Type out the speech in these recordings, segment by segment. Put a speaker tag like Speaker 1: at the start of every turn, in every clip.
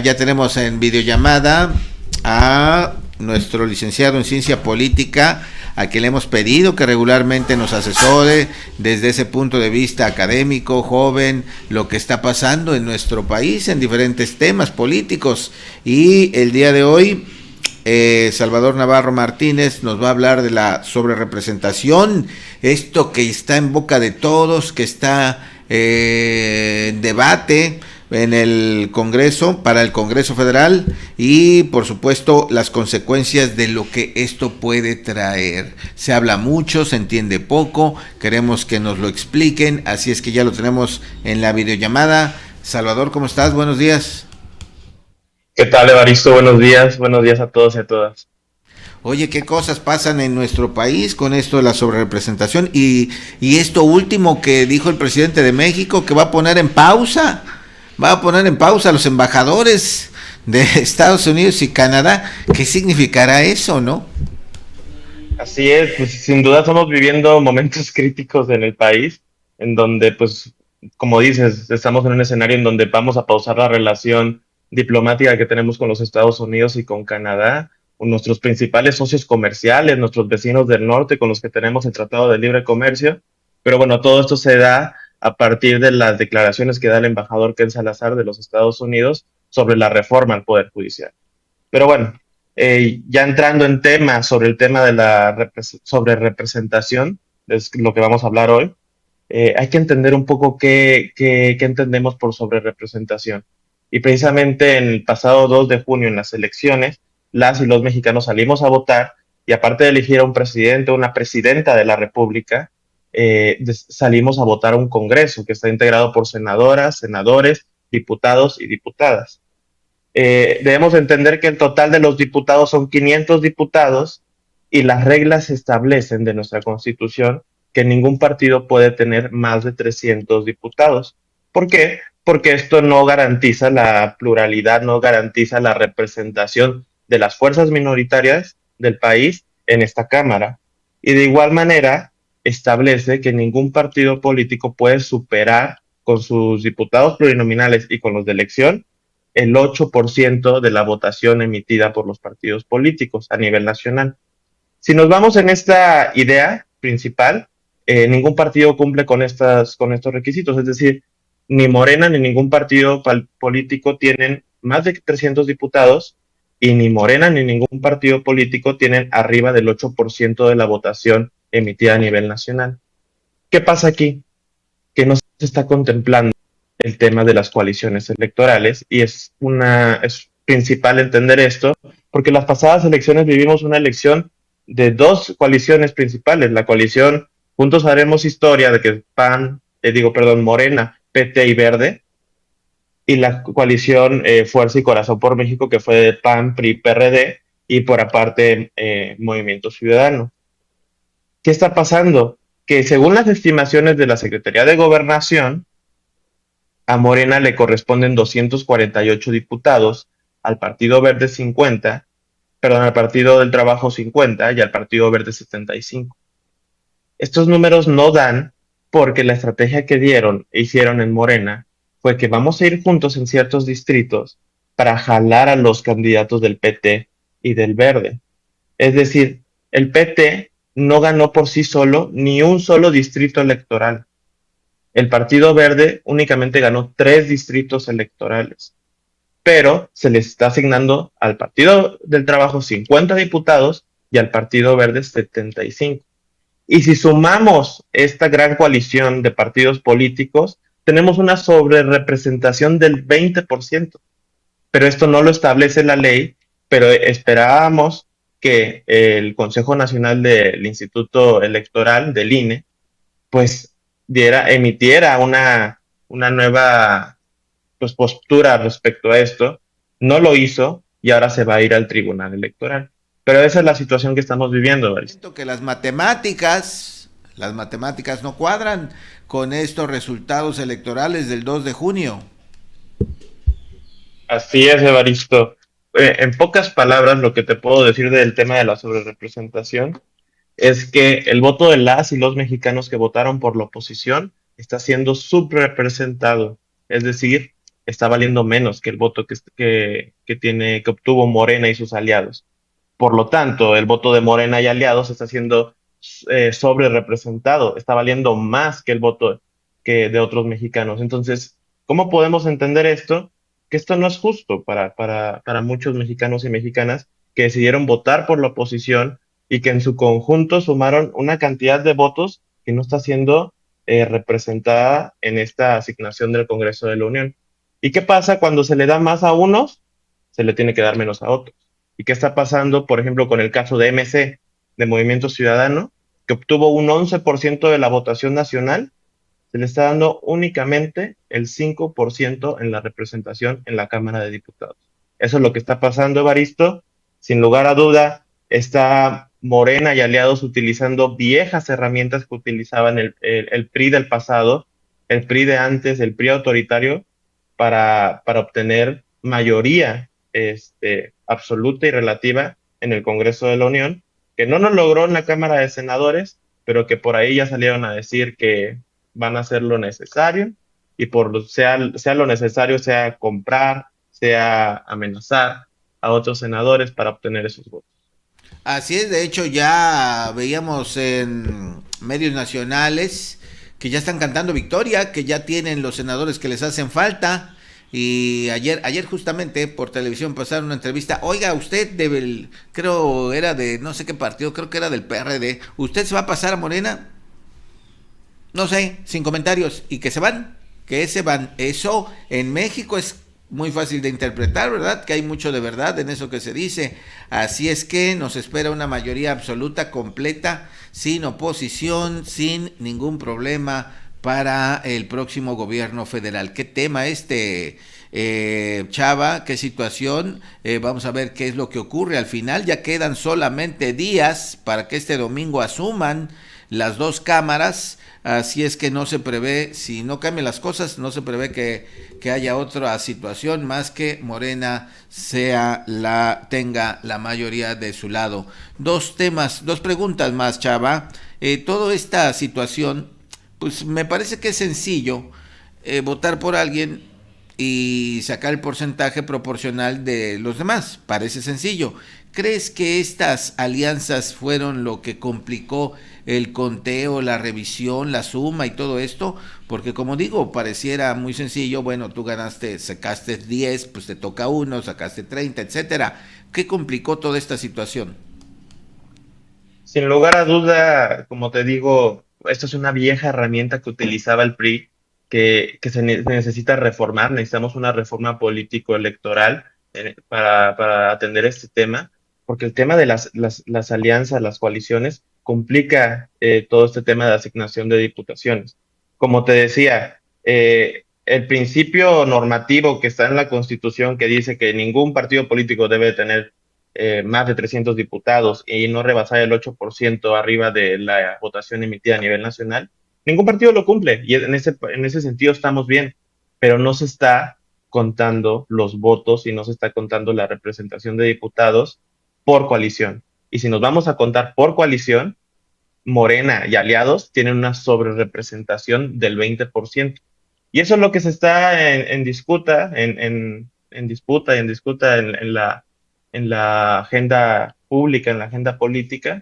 Speaker 1: Ya tenemos en videollamada a nuestro licenciado en Ciencia Política, a quien le hemos pedido que regularmente nos asesore desde ese punto de vista académico, joven, lo que está pasando en nuestro país en diferentes temas políticos. Y el día de hoy, Salvador Navarro Martínez nos va a hablar de la sobrerepresentación, esto que está en boca de todos, que está en debate en el Congreso, para el Congreso Federal, y por supuesto las consecuencias de lo que esto puede traer. Se habla mucho, se entiende poco, queremos que nos lo expliquen, así es que ya lo tenemos en la videollamada. Salvador, ¿cómo estás? Buenos días.
Speaker 2: ¿Qué tal, Evaristo? Buenos días a todos y a todas.
Speaker 1: Oye, ¿qué cosas pasan en nuestro país con esto de la sobrerepresentación? Y esto último que dijo el presidente de México, que va a poner en pausa a los embajadores de Estados Unidos y Canadá. ¿Qué significará eso, no?
Speaker 2: Así es, pues sin duda estamos viviendo momentos críticos en el país, en donde, pues, como dices, estamos en un escenario en donde vamos a pausar la relación diplomática que tenemos con los Estados Unidos y con Canadá, con nuestros principales socios comerciales, nuestros vecinos del norte con los que tenemos el Tratado de Libre Comercio. Pero bueno, todo esto se da a partir de las declaraciones que da el embajador Ken Salazar de los Estados Unidos sobre la reforma al Poder Judicial. Pero bueno, ya entrando en temas sobre el tema de la sobre representación, es lo que vamos a hablar hoy, hay que entender un poco qué entendemos por sobre representación. Y precisamente en el pasado 2 de junio, en las elecciones, las y los mexicanos salimos a votar y aparte de elegir a un presidente o una presidenta de la República, salimos a votar a un Congreso que está integrado por senadoras, senadores, diputados y diputadas. Debemos entender que el total de los diputados son 500 diputados y las reglas establecen de nuestra Constitución que ningún partido puede tener más de 300 diputados. ¿Por qué? Porque esto no garantiza la pluralidad, no garantiza la representación de las fuerzas minoritarias del país en esta Cámara. Y de igual manera, establece que ningún partido político puede superar con sus diputados plurinominales y con los de elección el 8% de la votación emitida por los partidos políticos a nivel nacional. Si nos vamos en esta idea principal, ningún partido cumple con estos requisitos, es decir, ni Morena ni ningún partido político tienen más de 300 diputados y ni Morena ni ningún partido político tienen arriba del 8% de la votación emitida a nivel nacional. ¿Qué pasa aquí? Que no se está contemplando el tema de las coaliciones electorales y es principal entender esto porque las pasadas elecciones vivimos una elección de dos coaliciones principales, la coalición Juntos Haremos Historia de que Morena, PT y Verde, y la coalición Fuerza y Corazón por México que fue de PAN, PRI, PRD y por aparte Movimiento Ciudadano. ¿Qué está pasando? Que según las estimaciones de la Secretaría de Gobernación, a Morena le corresponden 248 diputados, al Partido Verde 50, perdón, al Partido del Trabajo 50 y al Partido Verde 75. Estos números no dan porque la estrategia que dieron e hicieron en Morena fue que vamos a ir juntos en ciertos distritos para jalar a los candidatos del PT y del Verde. Es decir, el PT no ganó por sí solo ni un solo distrito electoral. El Partido Verde únicamente ganó 3 distritos electorales, pero se les está asignando al Partido del Trabajo 50 diputados y al Partido Verde 75. Y si sumamos esta gran coalición de partidos políticos, tenemos una sobrerepresentación del 20%, pero esto no lo establece la ley, pero esperábamos que el Consejo Nacional del Instituto Electoral, del INE, pues emitiera una nueva pues, postura respecto a esto. No lo hizo y ahora se va a ir al Tribunal Electoral. Pero esa es la situación que estamos viviendo, Baris.
Speaker 1: Siento que las matemáticas no cuadran con estos resultados electorales del 2 de junio.
Speaker 2: Así es, Evaristo. En pocas palabras, lo que te puedo decir del tema de la sobrerepresentación es que el voto de las y los mexicanos que votaron por la oposición está siendo subrepresentado. Es decir, está valiendo menos que el voto que obtuvo Morena y sus aliados. Por lo tanto, el voto de Morena y aliados está siendo sobre representado, está valiendo más que el voto que de otros mexicanos. Entonces, ¿cómo podemos entender esto? Que esto no es justo para muchos mexicanos y mexicanas que decidieron votar por la oposición y que en su conjunto sumaron una cantidad de votos que no está siendo representada en esta asignación del Congreso de la Unión. ¿Y qué pasa cuando se le da más a unos? Se le tiene que dar menos a otros. ¿Y qué está pasando, por ejemplo, con el caso de MC, de Movimiento Ciudadano, que obtuvo un 11% de la votación nacional? Se le está dando únicamente el 5% en la representación en la Cámara de Diputados. Eso es lo que está pasando, Evaristo. Sin lugar a duda, está Morena y aliados utilizando viejas herramientas que utilizaban el PRI del pasado, el PRI de antes, el PRI autoritario, para obtener mayoría absoluta y relativa en el Congreso de la Unión, que no nos logró en la Cámara de Senadores, pero que por ahí ya salieron a decir que van a hacer lo necesario y sea lo necesario, sea comprar, sea amenazar a otros senadores para obtener esos votos.
Speaker 1: Así es, de hecho ya veíamos en medios nacionales que ya están cantando victoria, que ya tienen los senadores que les hacen falta. Y ayer justamente por televisión pasaron una entrevista. Oiga, usted creo era de no sé qué partido, creo que era del PRD. ¿Usted se va a pasar a Morena? No sé, sin comentarios. Y que se van, que se van. Eso en México es muy fácil de interpretar, ¿verdad? Que hay mucho de verdad en eso que se dice. Así es que nos espera una mayoría absoluta, completa, sin oposición, sin ningún problema para el próximo gobierno federal. ¿Qué tema Chava? ¿Qué situación? Vamos a ver qué es lo que ocurre al final. Ya quedan solamente días para que este domingo asuman las dos cámaras. Así es que no se prevé, si no cambian las cosas, no se prevé que haya otra situación más que Morena tenga la mayoría de su lado. Dos preguntas más, Chava. Toda esta situación, pues me parece que es sencillo votar por alguien y sacar el porcentaje proporcional de los demás. Parece sencillo. ¿Crees que estas alianzas fueron lo que complicó el conteo, la revisión, la suma y todo esto? Porque como digo, pareciera muy sencillo. Bueno, tú sacaste 10, pues te toca uno, sacaste 30, etcétera. ¿Qué complicó toda esta situación?
Speaker 2: Sin lugar a duda, como te digo, esto es una vieja herramienta que utilizaba el PRI, que necesita reformar. Necesitamos una reforma político-electoral para atender este tema, porque el tema de las alianzas, las coaliciones, complica todo este tema de asignación de diputaciones. Como te decía, el principio normativo que está en la Constitución, que dice que ningún partido político debe tener más de 300 diputados y no rebasar el 8% arriba de la votación emitida a nivel nacional, ningún partido lo cumple y en ese sentido estamos bien, pero no se está contando los votos y no se está contando la representación de diputados por coalición. Y si nos vamos a contar por coalición, Morena y aliados tienen una sobrerepresentación del 20%. Y eso es lo que se está en disputa y en disputa en la agenda pública, en la agenda política,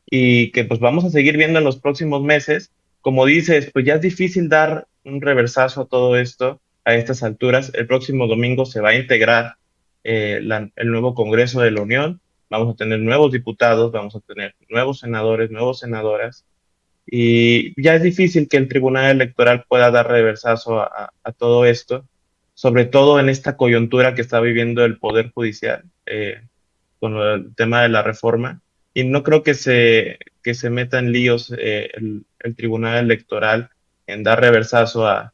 Speaker 2: y que pues vamos a seguir viendo en los próximos meses. Como dices, pues ya es difícil dar un reversazo a todo esto a estas alturas. El próximo domingo se va a integrar el nuevo Congreso de la Unión, vamos a tener nuevos diputados, vamos a tener nuevos senadores, nuevas senadoras, y ya es difícil que el Tribunal Electoral pueda dar reversazo a todo esto, sobre todo en esta coyuntura que está viviendo el Poder Judicial con el tema de la reforma. Y no creo que se meta en líos el Tribunal Electoral en dar reversazo a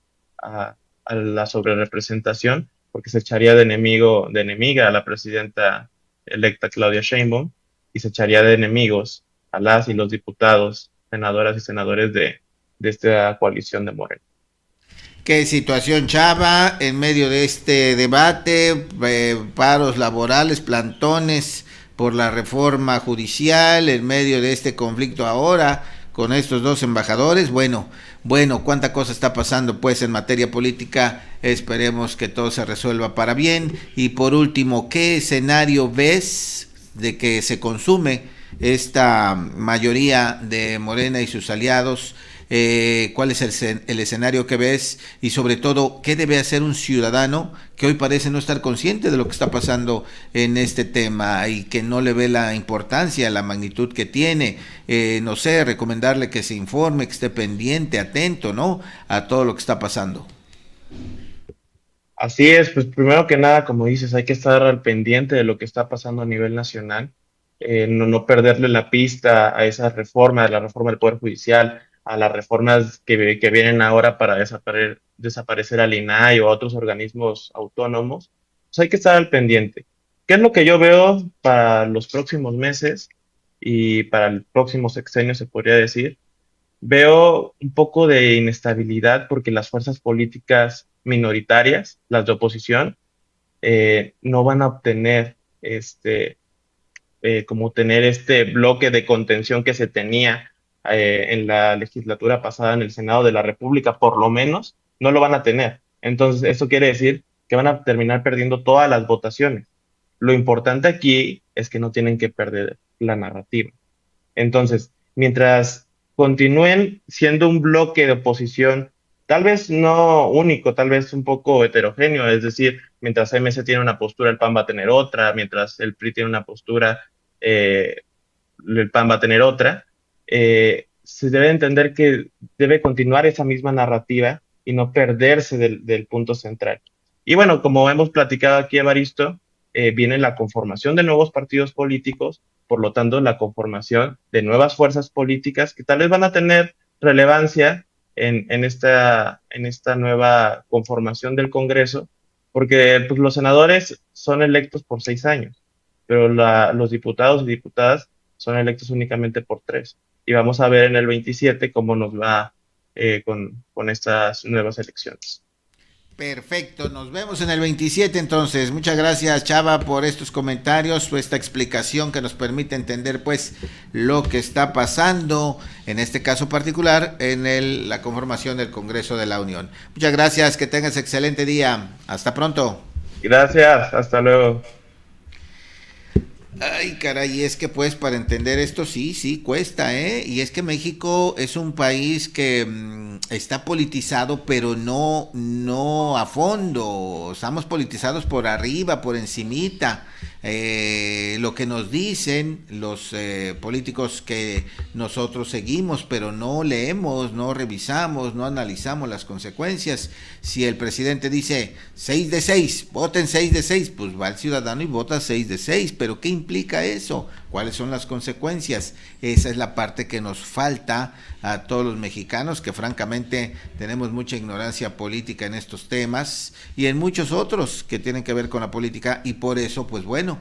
Speaker 2: la sobrerepresentación, porque se echaría de enemiga a la presidenta electa Claudia Sheinbaum y se echaría de enemigos a las y los diputados, senadoras y senadores de esta coalición de Morena.
Speaker 1: ¿Qué situación, Chava, en medio de este debate, paros laborales, plantones por la reforma judicial, en medio de este conflicto ahora con estos dos embajadores? Bueno, Bueno, cuánta cosa está pasando pues en materia política, esperemos que todo se resuelva para bien. Y por último, ¿qué escenario ves de que se consume esta mayoría de Morena y sus aliados? ¿Cuál es el escenario que ves? Y sobre todo, ¿qué debe hacer un ciudadano que hoy parece no estar consciente de lo que está pasando en este tema y que no le ve la importancia, la magnitud que tiene? No sé, recomendarle que se informe, que esté pendiente, atento, ¿no? A todo lo que está pasando.
Speaker 2: Así es, pues primero que nada, como dices, hay que estar al pendiente de lo que está pasando a nivel nacional, no perderle la pista a esa reforma, a la reforma del Poder Judicial, a las reformas que vienen ahora para desaparecer al INAI o a otros organismos autónomos. Pues hay que estar al pendiente. ¿Qué es lo que yo veo para los próximos meses y para el próximo sexenio, se podría decir? Veo un poco de inestabilidad porque las fuerzas políticas minoritarias, las de oposición, no van a obtener como tener este bloque de contención que se tenía en la legislatura pasada en el Senado de la República, por lo menos, no lo van a tener. Entonces, eso quiere decir que van a terminar perdiendo todas las votaciones. Lo importante aquí es que no tienen que perder la narrativa. Entonces, mientras continúen siendo un bloque de oposición, tal vez no único, tal vez un poco heterogéneo, es decir, mientras MC tiene una postura, el PAN va a tener otra, mientras el PRI tiene una postura, eh, el PAN va a tener otra, se debe entender que debe continuar esa misma narrativa y no perderse del punto central. Y bueno, como hemos platicado aquí, Evaristo, viene la conformación de nuevos partidos políticos, por lo tanto, la conformación de nuevas fuerzas políticas que tal vez van a tener relevancia en esta nueva conformación del Congreso, porque pues, los senadores son electos por 6 años, pero los diputados y diputadas son electos únicamente por 3. Y vamos a ver en el 27 cómo nos va con estas nuevas elecciones.
Speaker 1: Perfecto, nos vemos en el 27 entonces. Muchas gracias Chava por estos comentarios, por esta explicación que nos permite entender pues lo que está pasando, en este caso particular, en la conformación del Congreso de la Unión. Muchas gracias, que tengas excelente día. Hasta pronto.
Speaker 2: Gracias, hasta luego.
Speaker 1: Ay, caray, es que pues para entender esto sí, sí, cuesta, ¿eh? Y es que México es un país que está politizado, pero no a fondo. Estamos politizados por arriba, por encimita. Lo que nos dicen los políticos que nosotros seguimos, pero no leemos, no revisamos, no analizamos las consecuencias. Si el presidente dice 6 de 6, voten 6 de 6, pues va el ciudadano y vota 6 de 6, pero ¿qué implica eso? ¿Cuáles son las consecuencias? Esa es la parte que nos falta a todos los mexicanos, que francamente tenemos mucha ignorancia política en estos temas y en muchos otros que tienen que ver con la política, y por eso pues bueno,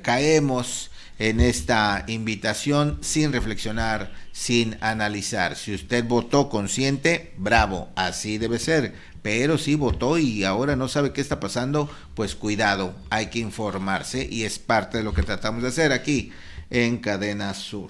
Speaker 1: caemos en esta invitación sin reflexionar, sin analizar. Si usted votó consciente, bravo, así debe ser. Pero si votó y ahora no sabe qué está pasando, pues cuidado, hay que informarse, y es parte de lo que tratamos de hacer aquí en Cadena Sur.